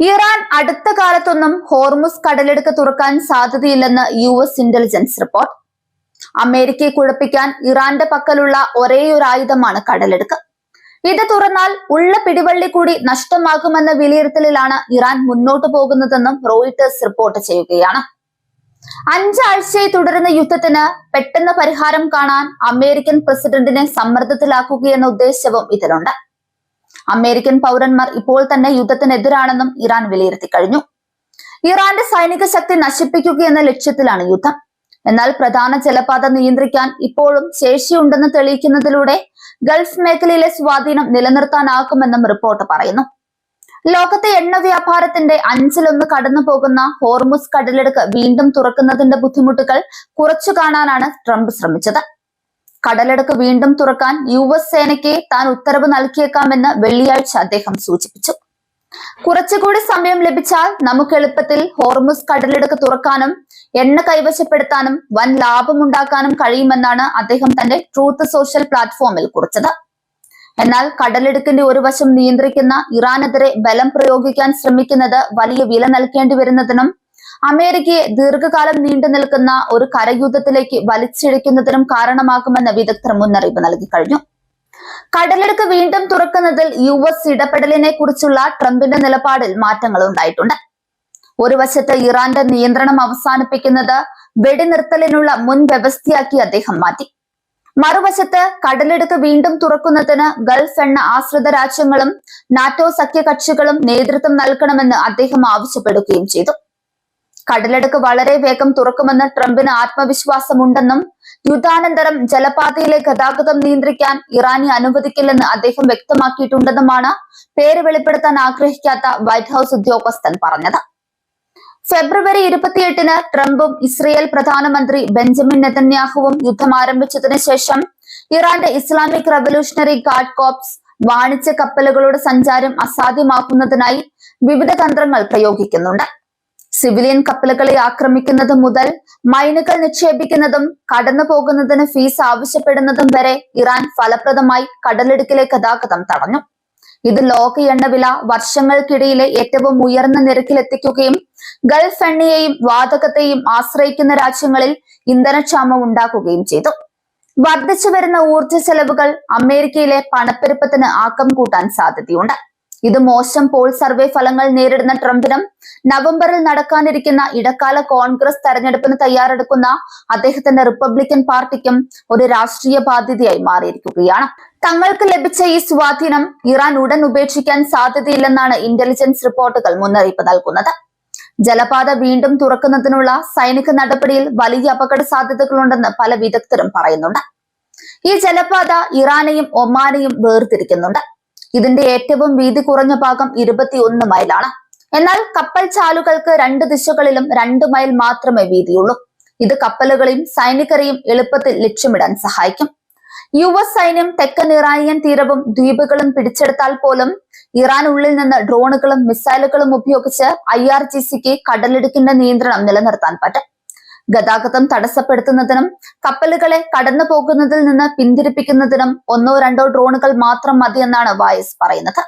Iran അടുത്ത കാലത്തൊന്നും Hormuz കടലിടുക്ക് തുറക്കാൻ സാധ്യതയില്ലെന്ന് US ഇന്റലിജൻസ് റിപ്പോർട്ട്. അമേരിക്കയെ കുഴപ്പിക്കാൻ ഇറാന്റെ പക്കലുള്ള ഒരേയൊരു ആയുധമാണ് കടലിടുക്ക്. ഇത് തുറന്നാൽ ഉള്ള പിടിവള്ളി കൂടി നഷ്ടമാകുമെന്ന വിലയിരുത്തലിലാണ് ഇറാൻ മുന്നോട്ടു പോകുന്നതെന്നും റോയിട്ടേഴ്സ് റിപ്പോർട്ട് ചെയ്യുകയാണ്. 5 ആഴ്ചയായി തുടരുന്ന യുദ്ധത്തിന് പെട്ടെന്ന് പരിഹാരം കാണാൻ അമേരിക്കൻ പ്രസിഡന്റിനെ സമ്മർദ്ദത്തിലാക്കുകയെന്ന ഉദ്ദേശവും ഇതിലുണ്ട്. അമേരിക്കൻ പൗരന്മാർ ഇപ്പോൾ തന്നെ യുദ്ധത്തിനെതിരാണെന്നും ഇറാൻ വിലയിരുത്തി കഴിഞ്ഞു. ഇറാന്റെ സൈനിക ശക്തി നശിപ്പിക്കുക എന്ന ലക്ഷ്യത്തിലാണ് യുദ്ധം. എന്നാൽ പ്രധാന ജലപാത നിയന്ത്രിക്കാൻ ഇപ്പോഴും ശേഷിയുണ്ടെന്ന് തെളിയിക്കുന്നതിലൂടെ ഗൾഫ് മേഖലയിലെ സ്വാധീനം നിലനിർത്താനാകുമെന്നും റിപ്പോർട്ട് പറയുന്നു. ലോകത്തെ എണ്ണ വ്യാപാരത്തിന്റെ 1/5 കടന്നു പോകുന്ന ഹോർമുസ് കടലിടുക്ക് വീണ്ടും തുറക്കുന്നതിന്റെ ബുദ്ധിമുട്ടുകൾ കുറച്ചു കാണാനാണ് ട്രംപ് ശ്രമിച്ചത്. കടലിടുക്ക് വീണ്ടും തുറക്കാൻ US സേനയ്ക്ക് താൻ ഉത്തരവ് നൽകിയേക്കാമെന്ന് വെള്ളിയാഴ്ച അദ്ദേഹം സൂചിപ്പിച്ചു. കുറച്ചുകൂടി സമയം ലഭിച്ചാൽ നമുക്ക് എളുപ്പത്തിൽ ഹോർമുസ് കടലിടുക്ക് തുറക്കാനും എണ്ണ കൈവശപ്പെടുത്താനും വൻ ലാഭമുണ്ടാക്കാനും കഴിയുമെന്നാണ് അദ്ദേഹം തന്റെ ട്രൂത്ത് സോഷ്യൽ പ്ലാറ്റ്ഫോമിൽ കുറിച്ചത്. എന്നാൽ കടലിടുക്കിന്റെ ഒരു വശം നിയന്ത്രിക്കുന്ന ഇറാനെതിരെ ബലം പ്രയോഗിക്കാൻ ശ്രമിക്കുന്നത് വലിയ വില നൽകേണ്ടി വരുന്നതിനും അമേരിക്കയെ ദീർഘകാലം നീണ്ടു നിൽക്കുന്ന ഒരു കരയുദ്ധത്തിലേക്ക് വലിച്ചിഴയ്ക്കുന്നതിനും കാരണമാകുമെന്ന് വിദഗ്ധർ മുന്നറിയിപ്പ് നൽകി കഴിഞ്ഞു. കടലിടുക്ക് വീണ്ടും തുറക്കുന്നതിൽ US ഇടപെടലിനെ കുറിച്ചുള്ള ട്രംപിന്റെ നിലപാടിൽ മാറ്റങ്ങൾ ഉണ്ടായിട്ടുണ്ട്. ഒരു വശത്ത് ഇറാന്റെ നിയന്ത്രണം അവസാനിപ്പിക്കുന്നത് വെടിനിർത്തലിനുള്ള മുൻ വ്യവസ്ഥയാക്കി അദ്ദേഹം മാറ്റി. മറുവശത്ത് കടലിടുക്ക് വീണ്ടും തുറക്കുന്നതിന് ഗൾഫ് എണ്ണ ആശ്രിത രാജ്യങ്ങളും നാറ്റോ സഖ്യകക്ഷികളും നേതൃത്വം നൽകണമെന്ന് അദ്ദേഹം ആവശ്യപ്പെടുകയും ചെയ്തു. കടലിടുക്ക് വളരെ വേഗം തുറക്കുമെന്ന് ട്രംപിന് ആത്മവിശ്വാസമുണ്ടെന്നും യുദ്ധാനന്തരം ജലപാതയിലെ ഗതാഗതം നിയന്ത്രിക്കാൻ ഇറാനെ അനുവദിക്കില്ലെന്ന് അദ്ദേഹം വ്യക്തമാക്കിയിട്ടുണ്ടെന്നുമാണ് പേര് വെളിപ്പെടുത്താൻ ആഗ്രഹിക്കാത്ത വൈറ്റ് ഹൌസ് ഉദ്യോഗസ്ഥൻ പറഞ്ഞത്. ഫെബ്രുവരി 28-ന് ട്രംപും ഇസ്രയേൽ പ്രധാനമന്ത്രി ബെഞ്ചമിൻ നെതന്യാഹുവും യുദ്ധം ആരംഭിച്ചതിനു ശേഷം ഇറാന്റെ ഇസ്ലാമിക് റവല്യൂഷണറി ഗാർഡ് കോർപ്സ് വാണിജ്യ കപ്പലുകളുടെ സഞ്ചാരം അസാധ്യമാക്കുന്നതിനായി വിവിധ തന്ത്രങ്ങൾ പ്രയോഗിക്കുന്നുണ്ട്. സിവിലിയൻ കപ്പലുകളെ ആക്രമിക്കുന്നത് മുതൽ മൈനുകൾ നിക്ഷേപിക്കുന്നതും കടന്നു പോകുന്നതിന് ഫീസ് ആവശ്യപ്പെടുന്നതും വരെ ഇറാൻ ഫലപ്രദമായി കടലിടുക്കിലെ ഗതാഗതം തടഞ്ഞു. ഇത് ലോക എണ്ണവില വർഷങ്ങൾക്കിടയിലെ ഏറ്റവും ഉയർന്ന നിരക്കിലെത്തിക്കുകയും ഗൾഫ് എണ്ണയെയും വാതകത്തെയും ആശ്രയിക്കുന്ന രാജ്യങ്ങളിൽ ഇന്ധനക്ഷാമം ഉണ്ടാക്കുകയും ചെയ്തു. വർദ്ധിച്ചു വരുന്ന ഊർജ്ജ ചെലവുകൾ അമേരിക്കയിലെ പണപ്പെരുപ്പത്തിന് ആക്കം കൂട്ടാൻ സാധ്യതയുണ്ട്. ഇത് മോശം പോൾ സർവേ ഫലങ്ങൾ നേരിടുന്ന ട്രംപിനും നവംബറിൽ നടക്കാനിരിക്കുന്ന ഇടക്കാല കോൺഗ്രസ് തെരഞ്ഞെടുപ്പിന് തയ്യാറെടുക്കുന്ന അദ്ദേഹത്തിന്റെ റിപ്പബ്ലിക്കൻ പാർട്ടിക്കും ഒരു രാഷ്ട്രീയ ബാധ്യതയായി മാറിയിരിക്കുകയാണ്. തങ്ങൾക്ക് ലഭിച്ച ഈ സ്വാധീനം ഇറാൻ ഉടൻ ഉപേക്ഷിക്കാൻ സാധ്യതയില്ലെന്നാണ് ഇന്റലിജൻസ് റിപ്പോർട്ടുകൾ മുന്നറിയിപ്പ് നൽകുന്നത്. ജലപാത വീണ്ടും തുറക്കുന്നതിനുള്ള സൈനിക നടപടിയിൽ വലിയ അപകട സാധ്യതകളുണ്ടെന്ന് പല വിദഗ്ധരും പറയുന്നുണ്ട്. ഈ ജലപാത ഇറാനെയും ഒമാനെയും വേർതിരിക്കുന്നുണ്ട്. ഇതിന്റെ ഏറ്റവും വീതി കുറഞ്ഞ ഭാഗം 21 മൈലാണ്. എന്നാൽ കപ്പൽ ചാലുകൾക്ക് 2 ദിശകളിലും 2 മൈൽ മാത്രമേ വീതിയുള്ളൂ. ഇത് കപ്പലുകളെയും സൈനികരെയും എളുപ്പത്തിൽ ലക്ഷ്യമിടാൻ സഹായിക്കും. US സൈന്യം തെക്കൻ ഇറാനിയൻ തീരവും ദ്വീപുകളും പിടിച്ചെടുത്താൽ പോലും ഇറാൻ ഉള്ളിൽ നിന്ന് ഡ്രോണുകളും മിസൈലുകളും ഉപയോഗിച്ച് IRGCക്ക് കടലിടുക്കിന്റെ നിയന്ത്രണം നിലനിർത്താൻ പറ്റും. ഗതാഗതം തടസ്സപ്പെടുത്തുന്നതിനും കപ്പലുകളെ കടന്നു പോകുന്നതിൽ നിന്ന് പിന്തിരിപ്പിക്കുന്നതിനും 1-2 ഡ്രോണുകൾ മാത്രം മതിയെന്നാണ് വായസ് പറയുന്നത്.